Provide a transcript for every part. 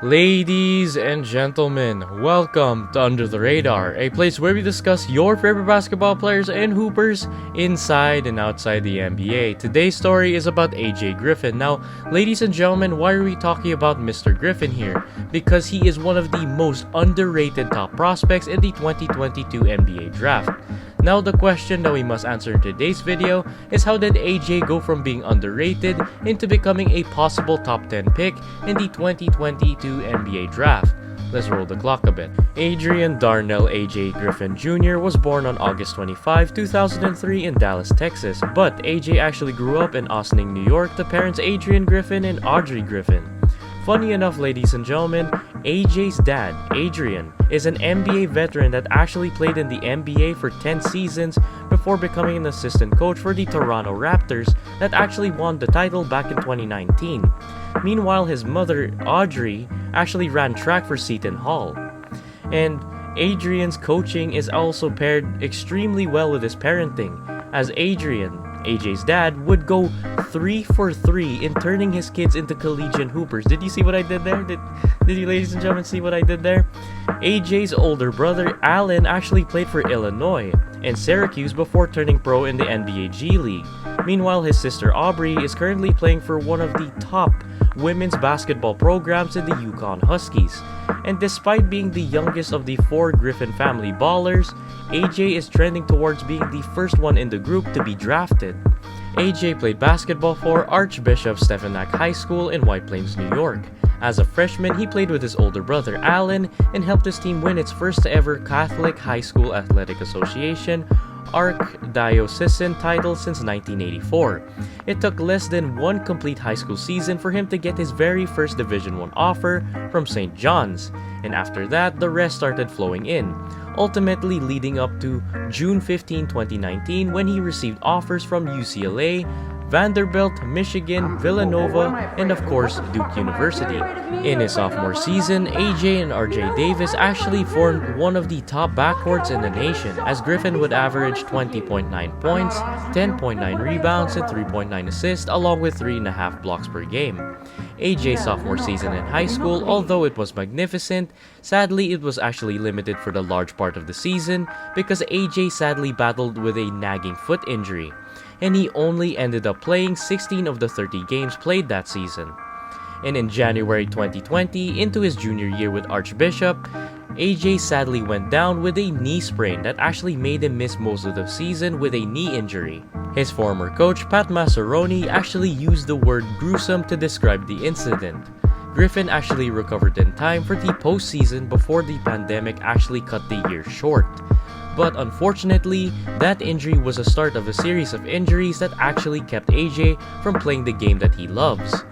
Ladies and gentlemen, welcome to Under the Radar, a place where we discuss your favorite basketball players and hoopers inside and outside the NBA. Today's story is about AJ Griffin. Now, ladies and gentlemen, why are we talking about Mr. Griffin here? Because he is one of the most underrated top prospects in the 2022 NBA draft. Now, the question that we must answer in today's video is, how did AJ go from being underrated into becoming a possible top 10 pick in the 2022 NBA draft? Let's roll the clock a bit. Adrian Darnell AJ Griffin Jr. was born on August 25, 2003 in Dallas, Texas, but AJ actually grew up in Ossining, New York to parents Adrian Griffin and Audrey Griffin. Funny enough, ladies and gentlemen, AJ's dad, Adrian, is an NBA veteran that actually played in the NBA for 10 seasons before becoming an assistant coach for the Toronto Raptors that actually won the title back in 2019. Meanwhile, his mother, Audrey, actually ran track for Seton Hall. And Adrian's coaching is also paired extremely well with his parenting, as Adrian, AJ's dad, would go 3 for 3 in turning his kids into collegiate hoopers. Did you see what I did there? Did you, ladies and gentlemen, see what I did there? AJ's older brother, Allen, actually played for Illinois and Syracuse before turning pro in the NBA G League. Meanwhile, his sister Aubrey is currently playing for one of the top women's basketball programs in the Yukon Huskies. And despite being the youngest of the 4 Griffin family ballers, AJ is trending towards being the first one in the group to be drafted. AJ played basketball for Archbishop Stepinac High School in White Plains, New York. As a freshman, he played with his older brother Allen and helped his team win its first ever Catholic High School Athletic Association Archdiocesan title since 1984. It took less than one complete high school season for him to get his very first Division I offer from St. John's, and after that, the rest started flowing in, ultimately leading up to June 15, 2019, when he received offers from UCLA, Vanderbilt, Michigan, Villanova, and of course Duke University. In his sophomore season, AJ and RJ Davis actually formed one of the top backcourts in the nation, as Griffin would average 20.9 points, 10.9 rebounds, and 3.9 assists, along with 3.5 blocks per game. AJ's sophomore season in high school, although it was magnificent, sadly it was actually limited for the large part of the season because AJ sadly battled with a nagging foot injury, and he only ended up playing 16 of the 30 games played that season. And in January 2020, into his junior year with Archbishop, AJ sadly went down with a knee sprain that actually made him miss most of the season with a knee injury. His former coach, Pat Massaroni, actually used the word gruesome to describe the incident. Griffin actually recovered in time for the postseason before the pandemic actually cut the year short. But unfortunately, that injury was the start of a series of injuries that actually kept AJ from playing the game that he loves.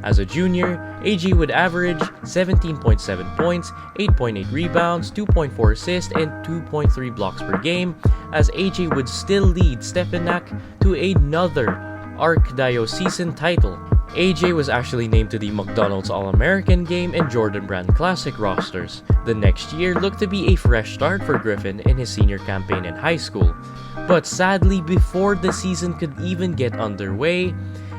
As a junior, AJ would average 17.7 points, 8.8 rebounds, 2.4 assists, and 2.3 blocks per game, as AJ would still lead Stepinac to another Archdiocesan title. AJ was actually named to the McDonald's All-American Game and Jordan Brand Classic rosters. The next year looked to be a fresh start for Griffin in his senior campaign in high school. But sadly, before the season could even get underway,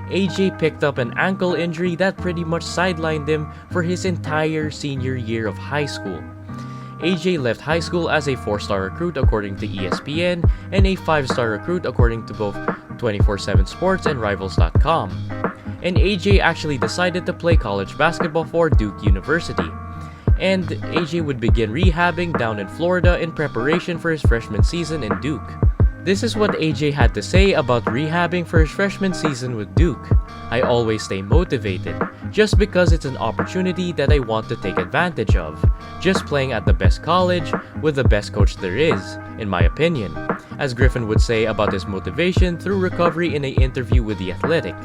AJ picked up an ankle injury that pretty much sidelined him for his entire senior year of high school. AJ left high school as a 4-star recruit according to ESPN and a 5-star recruit according to both 24/7 Sports and Rivals.com. And AJ actually decided to play college basketball for Duke University. And AJ would begin rehabbing down in Florida in preparation for his freshman season in Duke. This is what AJ had to say about rehabbing for his freshman season with Duke. "I always stay motivated, just because it's an opportunity that I want to take advantage of. Just playing at the best college, with the best coach there is, in my opinion," as Griffin would say about his motivation through recovery in an interview with The Athletic.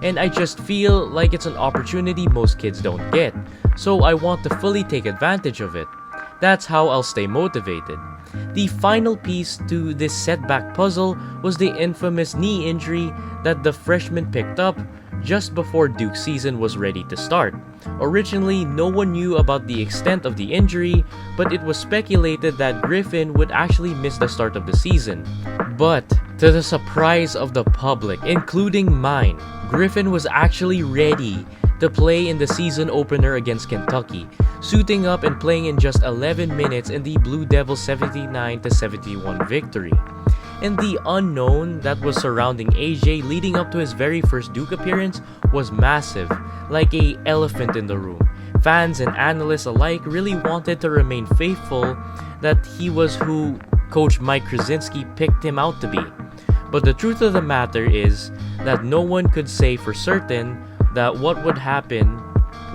"And I just feel like it's an opportunity most kids don't get, so I want to fully take advantage of it. That's how I'll stay motivated." The final piece to this setback puzzle was the infamous knee injury that the freshman picked up just before Duke's season was ready to start. Originally, no one knew about the extent of the injury, but it was speculated that Griffin would actually miss the start of the season. But, to the surprise of the public, including mine, Griffin was actually ready to play in the season opener against Kentucky, suiting up and playing in just 11 minutes in the Blue Devils' 79-71 victory. And the unknown that was surrounding AJ leading up to his very first Duke appearance was massive, like an elephant in the room. Fans and analysts alike really wanted to remain faithful that he was who Coach Mike Krasinski picked him out to be. But the truth of the matter is that no one could say for certain that what would happen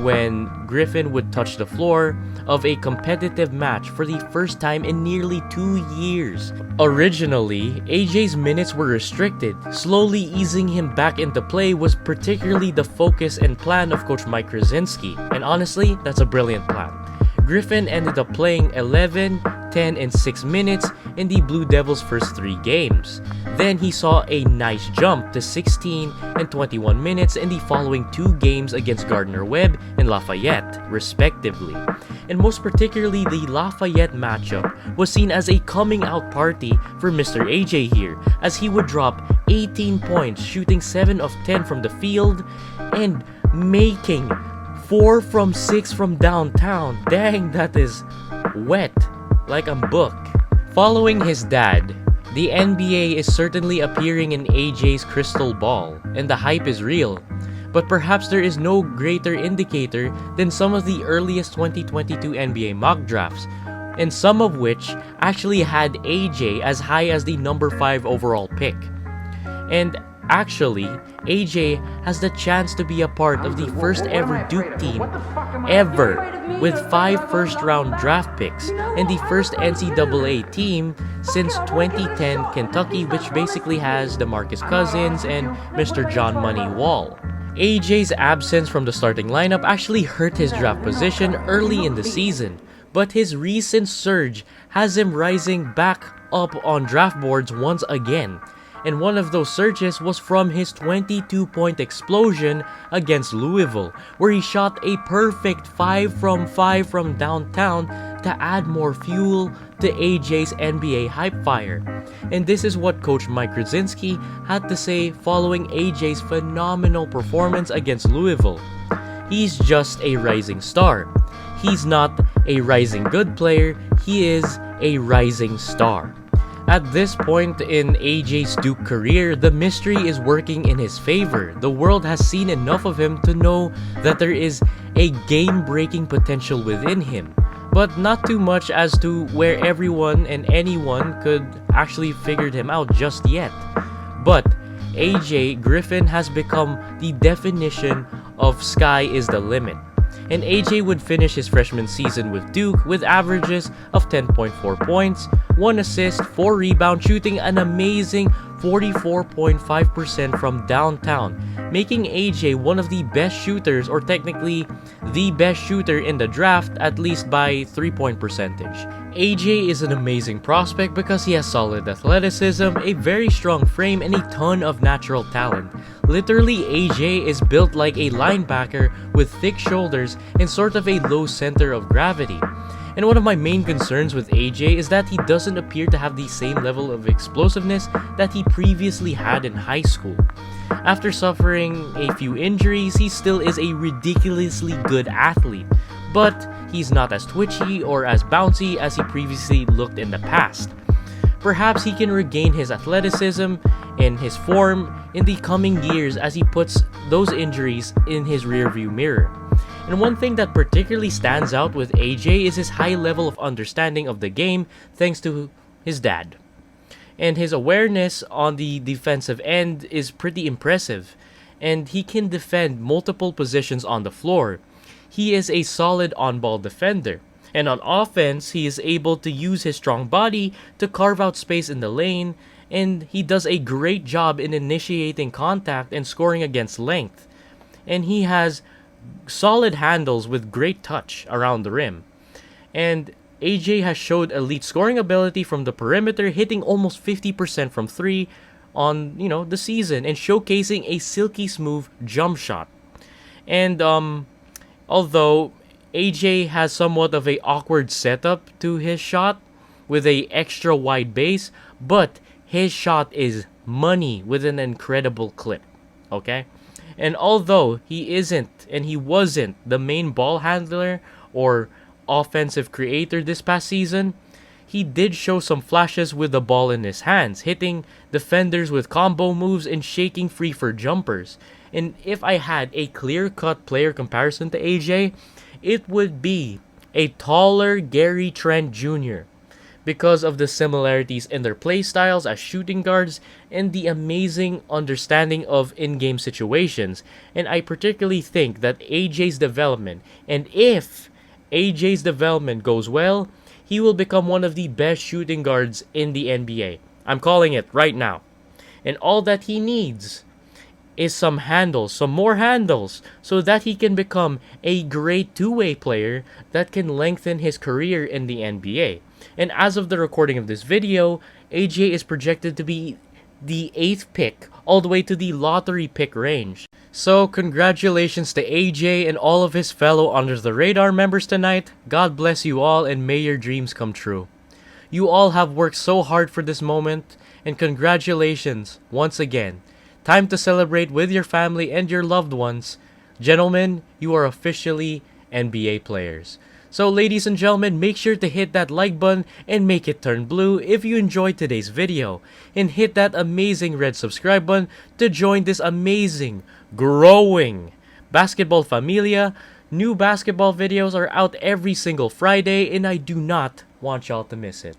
when Griffin would touch the floor of a competitive match for the first time in nearly 2 years. Originally, AJ's minutes were restricted. Slowly easing him back into play was particularly the focus and plan of Coach Mike Krasinski, and honestly, that's a brilliant plan. Griffin ended up playing 11, 10, and 6 minutes in the Blue Devils' first 3 games. Then he saw a nice jump to 16 and 21 minutes in the following 2 games against Gardner-Webb and Lafayette, respectively. And most particularly, the Lafayette matchup was seen as a coming out party for Mr. AJ here, as he would drop 18 points, shooting 7 of 10 from the field, and making 4 from 6 from downtown. Dang, that is wet, like a book. Following his dad, the NBA is certainly appearing in AJ's crystal ball, and the hype is real. But perhaps there is no greater indicator than some of the earliest 2022 NBA mock drafts, and some of which actually had AJ as high as the number 5 overall pick. And actually, AJ has the chance to be a part of the first ever Duke team ever, with 5 first-round draft picks, and the first NCAA team since 2010 Kentucky, which basically has DeMarcus Cousins and Mr. John Money Wall. AJ's absence from the starting lineup actually hurt his draft position early in the season, but his recent surge has him rising back up on draft boards once again. And one of those surges was from his 22-point explosion against Louisville, where he shot a perfect 5 from 5 from downtown to add more fuel to AJ's NBA hype fire. And this is what Coach Mike Krasinski had to say following AJ's phenomenal performance against Louisville. He's just a rising star. He's not a rising good player, he is a rising star. At this point in AJ's Duke career, the mystery is working in his favor. The world has seen enough of him to know that there is a game-breaking potential within him, but not too much as to where everyone and anyone could actually figure him out just yet. But AJ Griffin has become the definition of sky is the limit. And AJ would finish his freshman season with Duke with averages of 10.4 points, 1 assist, 4 rebounds, shooting an amazing 44.5% from downtown, making AJ one of the best shooters, or technically the best shooter in the draft, at least by 3-point percentage. AJ is an amazing prospect because he has solid athleticism, a very strong frame, and a ton of natural talent. Literally, AJ is built like a linebacker with thick shoulders and sort of a low center of gravity. And one of my main concerns with AJ is that he doesn't appear to have the same level of explosiveness that he previously had in high school. After suffering a few injuries, he still is a ridiculously good athlete, but he's not as twitchy or as bouncy as he previously looked in the past. Perhaps he can regain his athleticism and his form in the coming years as he puts those injuries in his rearview mirror. And one thing that particularly stands out with AJ is his high level of understanding of the game thanks to his dad. And his awareness on the defensive end is pretty impressive, and he can defend multiple positions on the floor. He is a solid on-ball defender, and on offense, he is able to use his strong body to carve out space in the lane, and he does a great job in initiating contact and scoring against length. And he has solid handles with great touch around the rim. And AJ has showed elite scoring ability from the perimeter, hitting almost 50% from 3 on, the season, and showcasing a silky smooth jump shot. And although AJ has somewhat of a awkward setup to his shot with a extra wide base, but his shot is money with an incredible clip. Okay? And although he wasn't the main ball handler or offensive creator this past season, he did show some flashes with the ball in his hands, hitting defenders with combo moves and shaking free for jumpers. And if I had a clear-cut player comparison to AJ, it would be a taller Gary Trent Jr. because of the similarities in their play styles as shooting guards and the amazing understanding of in-game situations. And I particularly think that AJ's development, and if AJ's development goes well, he will become one of the best shooting guards in the NBA. I'm calling it right now. And all that he needs is some more handles, so that he can become a great two-way player that can lengthen his career in the NBA. And as of the recording of this video, AJ is projected to be the 8th pick, all the way to the lottery pick range. So congratulations to AJ and all of his fellow Under the Radar members tonight. God bless you all and may your dreams come true. You all have worked so hard for this moment, and congratulations once again. Time to celebrate with your family and your loved ones. Gentlemen, you are officially NBA players. So ladies and gentlemen, make sure to hit that like button and make it turn blue if you enjoyed today's video. And hit that amazing red subscribe button to join this amazing, growing basketball familia. New basketball videos are out every single Friday and I do not want y'all to miss it.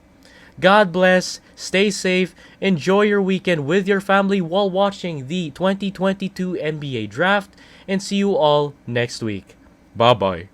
God bless, stay safe, enjoy your weekend with your family while watching the 2022 NBA Draft, and see you all next week. Bye-bye.